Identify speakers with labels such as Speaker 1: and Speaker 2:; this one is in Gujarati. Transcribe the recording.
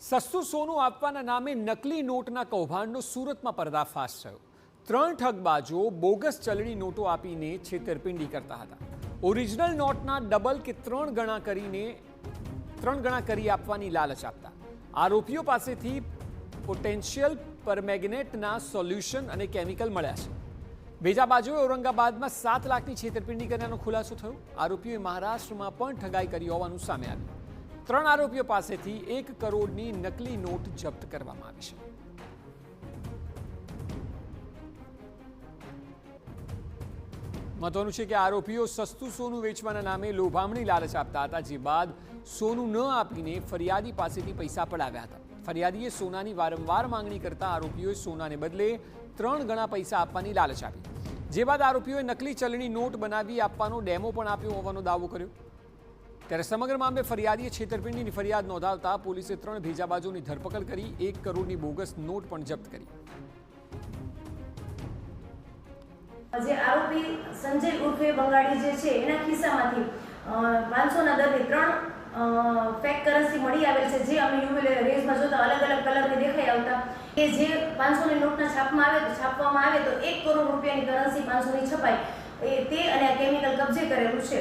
Speaker 1: સસ્તું સોનું આપવાના નામે નકલી નોટના કૌભાંડનો સુરતમાં પર્દાફાશ થયો। 3 ઠગબાજો બોગસ ચલણી નોટો આપીને છેતરપિંડી કરતા હતા। ઓરિજિનલ નોટના ડબલ કે 3 ગણા કરી આપવાની લાલચ આપતા આરોપીઓ પાસેથી પોટેન્શિયલ પરમેંગનેટના સોલ્યુશન અને કેમિકલ મળ્યા છે। બીજા બાજુએ ઔરંગાબાદમાં 7 લાખની છેતરપિંડી કરવાનો ખુલાસો થયો। આરોપીઓએ મહારાષ્ટ્રમાં પણ ઠગાઈ કરી હોવાનું સામે આવ્યું। 3 આરોપીઓ પાસેથી 1 કરોડની નકલી નોટ જપ્ત કરવામાં આવી છે। મહત્વનું છે કે આરોપીઓ સસ્તું સોનું વેચવાના નામે લોભામણી લાલચ આપતા હતા, જે બાદ સોનું ન આપીને ફરિયાદી પાસેથી પૈસા પડાવ્યા હતા। ફરિયાદીએ સોનાની વારંવાર માંગણી કરતા આરોપીઓએ સોનાને બદલે 3 ગણા પૈસા આપવાની લાલચ આપી, જે બાદ આરોપીઓએ નકલી ચલણી નોટ બનાવી આપવાનો ડેમો પણ આપ્યો હોવાનો દાવો કર્યો। ત્યારે સમગ્ર મામલે ફરિયાદીએ છેતરપિંડીની ફરિયાદ નોંધાવતા પોલીસે 3 ભેજાબાજોની ધરપકડ કરી 1 કરોડની બોગસ નોટ પણ જપ્ત કરી।
Speaker 2: જે આરોપી સંજય ઉર્ફે બંગાળી જે છે એના ખિસ્સામાંથી 500ના દરની 3 ફેક કરન્સી મળી આવેલ છે, જે અમે યુવી રેઝમાં જોતા અલગ અલગ કલરની દેખાઈ આવતા કે જે 500ની નોટના છાપવામાં આવે તો 1 કરોડ રૂપિયાની કરન્સી 500ની છપાય તે અને આ કેમિકલ કબજે કરેલું છે।